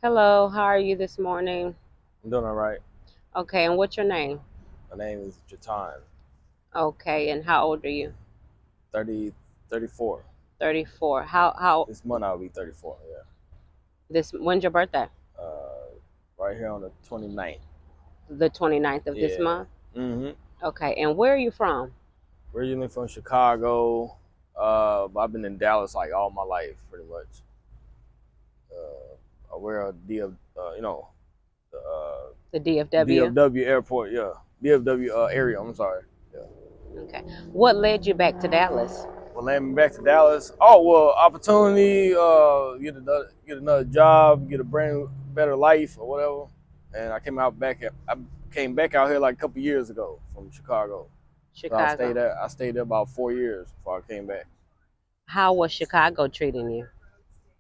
Hello, how are you this morning? I'm doing all right. Okay, and what's your name? My name is Jatan, Okay, and how old are you? 30, 34. 34. How This month I'll be 34, yeah. this when's your birthday? Right here on the 29th. The 29th of this Yeah. month? Mm-hmm. Okay, and where are you from? Originally from Chicago, but I've been in Dallas like all my life, pretty much. I wear a the The DFW? DFW airport, yeah. DFW area, I'm sorry. Yeah. Okay. What led you back to Dallas? Well, landing back to Dallas. Oh well, opportunity. Get another job, get a brand better life or whatever. And I came back out here like a couple years ago from Chicago. So Chicago. I stayed there about 4 years before I came back. How was Chicago treating you?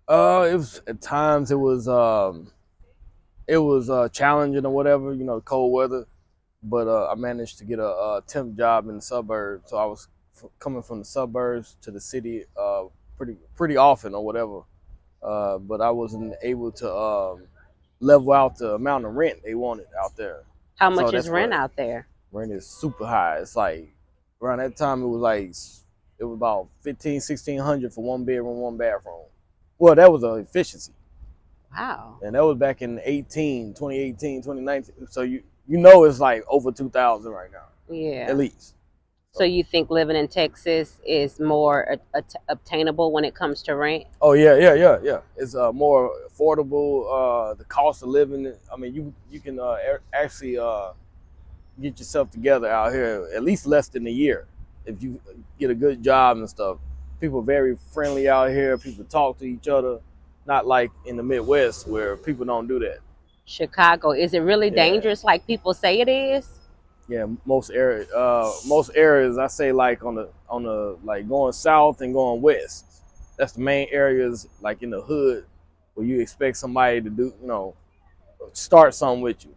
It was at times it was challenging or whatever. Cold weather. But I managed to get a temp job in the suburbs. So I was coming from the suburbs to the city pretty often or whatever. But I wasn't able to level out the amount of rent they wanted out there. How So much is that's rent what out there? rent is super high. It's like around that time it was about 1,600 for one bedroom, one bathroom. Well, that was an efficiency, Wow. and that was back in 2018, 2019. So you know it's like over 2,000 right now, at Yeah. least. So So you think living in Texas is more obtainable when it comes to rent? oh yeah. It's more affordable. The cost of living. I mean, you can actually get yourself together out here at least less than a year if you get a good job and stuff. People are very friendly out here. People talk to each other, not like in the Midwest where people don't do that. Chicago, is it really Yeah, dangerous like people say it is? yeah. Most areas I say like on the like going south and going west. That's the main areas like in the hood where you expect somebody to do start something with you.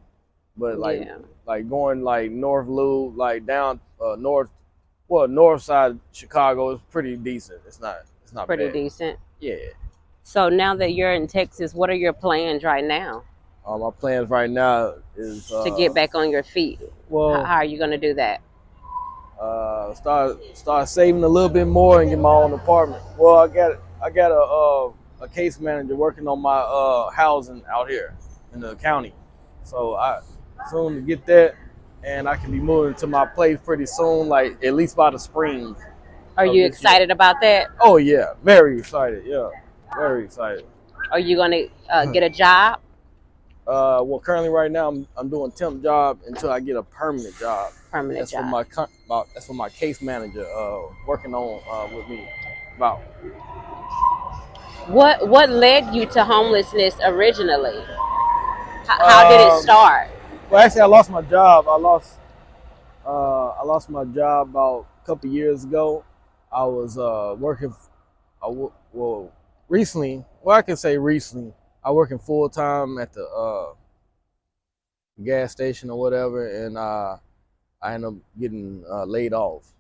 But Yeah, like going like North Loop, like down north side of Chicago is pretty decent. It's not pretty bad. decent. Yeah. So now that you're in Texas, what are your plans right now My plans right now is to get back on your feet? well How are you going to do that? start saving a little bit more and get my own apartment. Well, I got a case manager working on my housing out here in the county, so I soon to get that, and I can be moving to my place pretty soon, like at least by the spring Are of you this year. excited about that? Oh yeah, very excited. Yeah, very excited. Are you going to get a job? Well, currently right now I'm doing temp job until I get a permanent job. Permanent That's what job. my case manager working on with me about. What led you to homelessness originally? How did it Um, start? well, actually, I lost my job. I lost my job about a couple years ago. I was working. Well, recently. Well, I can say recently. I working full time at the gas station or whatever, and I ended up getting laid off.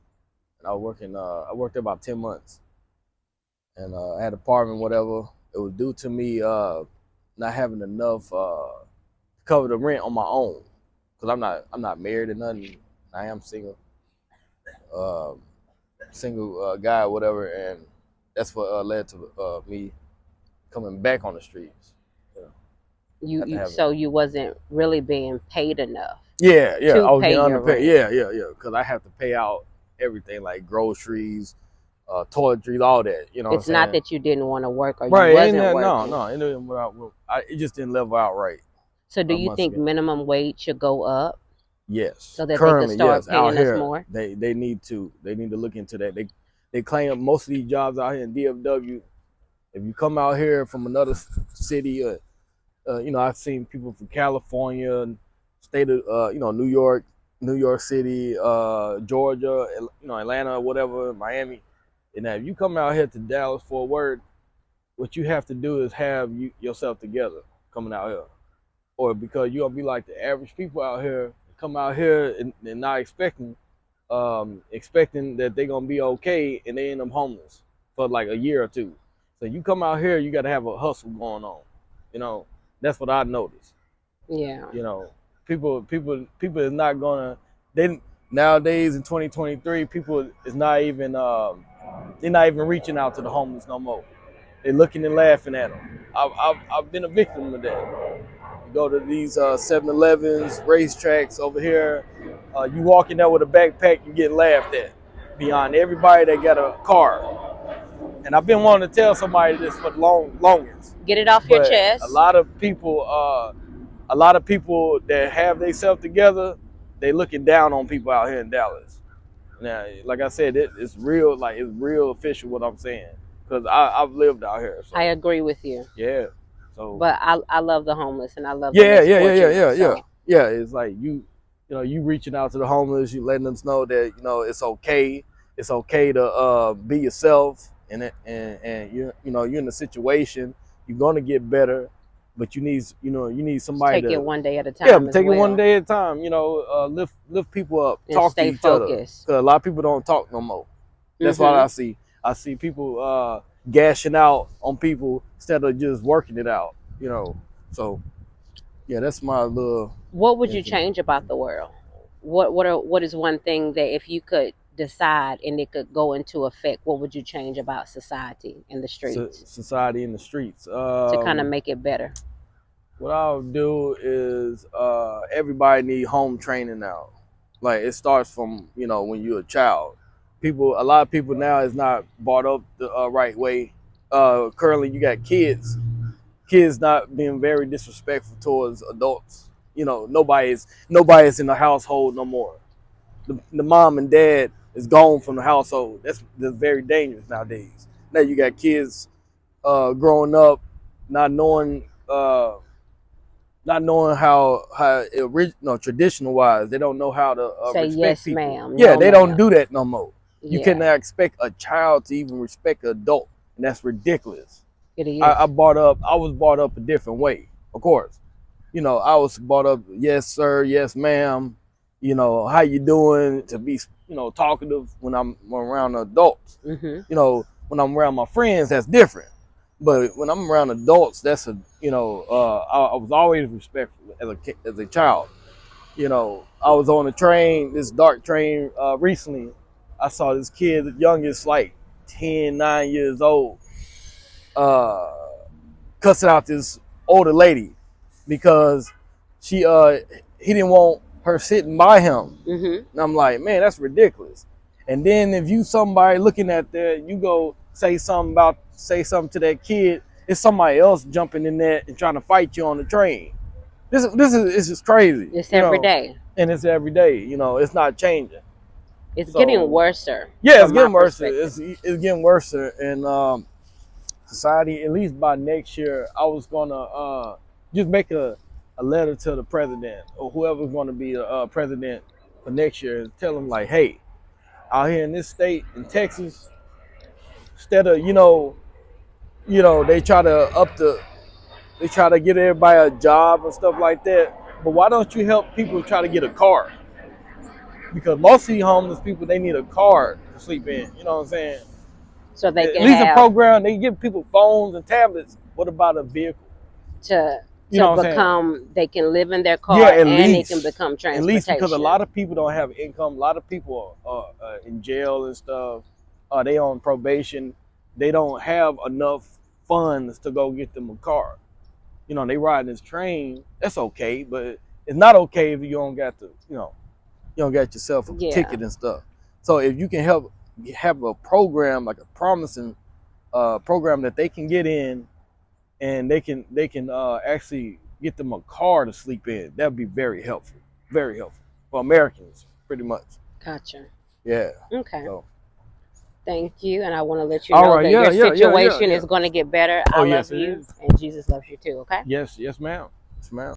And I worked there about 10 months, and I had an apartment, whatever. It was due to me not having enough to cover the rent on my own, because I'm not married or nothing. I am single, um, single guy, or whatever, and that's what led to me coming back on the streets. Yeah. Have to have it. So you wasn't really being paid enough Yeah. to I was pay getting your underpaid. rent. Yeah. Because I have to pay out everything like groceries, toiletries, all that. You know what I'm It's not saying? that you didn't want to work or you Right? Ain't wasn't that no, working. no? It didn't work out. It just didn't level out right So do you months think ago. minimum wage should go up Yes, so that they could currently start yes. Out paying us here, more? they need to look into that. They claim most of these jobs out here in DFW. If you come out here from another city, I've seen people from California, state of New York City, Georgia, Atlanta, whatever, Miami. And now if you come out here to Dallas for work, what you have to do is have yourself together coming out here, or because you're gonna be like the average people out here, come out here and not expecting that they're gonna be okay, and they end up homeless for like a year or two. So you come out here, you got to have a hustle going on, you know. That's what I noticed. Yeah. You know, people is not gonna. They nowadays in 2023, people is not even they're not even reaching out to the homeless no more. They're looking and laughing at them. I've been a victim of that. You go to these 7-Elevens, racetracks over here. You walk in there with a backpack, you get laughed at. Beyond everybody that got a car, and I've been wanting to tell somebody this for the longest. Get it off your But a chest. lot of people, that have themselves together, they looking down on people out here in Dallas. Now, like I said, it's real. Like it's real official what I'm saying because I've lived out here. So I agree with you. yeah. So But I love the homeless and I love the yeah, less yeah, yeah, yeah, fortunate. yeah, yeah. So Yeah, it's like you reaching out to the homeless, you letting them know that it's okay. It's okay to be yourself, and you're in a situation. You're gonna get better, but you need just somebody take it to one day at a yeah, time as take it one well. day at a time. Lift people up, And talk to stay each other. focused. Cause a lot of people don't talk no more. That's what Mm-hmm. I see. I see people gashing out on people instead of just working it out. So yeah, that's my little. What would you infinite. change about the world? What is one thing that if you could decide and it could go into effect, what would you change about society and the streets Society in the streets. to kind of make it better? What I'll do is everybody need home training now. Like it starts from when you're a child. A lot of people now is not brought up the right way. Currently, you got kids not being very disrespectful towards adults. Nobody's in the household no more. The mom and dad is gone from the household. That's very dangerous nowadays. Now you got kids growing up not knowing how traditional wise, they don't know how to Say respect yes, people. ma'am. Yeah, No, they don't ma'am. do that no more. You Yeah, cannot expect a child to even respect an adult, and that's ridiculous. it is. I was brought up a different way, of course. I was brought up, yes sir, yes ma'am. How you doing? To be talkative when I'm around adults. Mm-hmm. When I'm around my friends, that's different. But when I'm around adults, that's I was always respectful as a child. I was on a train, this dark train recently. I saw this kid, the youngest, like 10, 9 years old, uh, cussing out this older lady because he didn't want her sitting by him. Mm-hmm. And I'm like, man, that's ridiculous. And then if you somebody looking at that, you go say something to that kid, it's somebody else jumping in there and trying to fight you on the train. This is it's just crazy, It's every day. and it's every day. It's not changing. It's getting So worse, yeah, it's from my getting worse. perspective. It's getting worse, and society. At least by next year, I was gonna just make a letter to the president or whoever's going to be the president for next year and tell them like, hey, out here in this state in Texas, instead of they try to get everybody a job and stuff like that. But why don't you help people try to get a car? Because most of these homeless people, they need a car to sleep in. You know what I'm saying? So they At can least a have program, they give people phones and tablets. What about a vehicle? to You know what I'm saying? become. They can live in their car Yeah, at and least. it can become At transportation. least because a lot of people don't have income. A lot of people are in jail and stuff. They on probation. They don't have enough funds to go get them a car. They riding this train. That's okay, but it's not okay if you don't got you don't got yourself a Yeah. ticket and stuff. So if you can help have a program, like a promising program that they can get in, and they can actually get them a car to sleep in, that'd be very helpful for Americans, pretty much. Gotcha. Yeah. Okay. So. Thank you, and I want to let you All know right, that yeah, your yeah, yeah, situation yeah. is going to get better. Oh, I yes, love it you, is. and Jesus loves you too. Okay. Yes, ma'am. Yes, ma'am.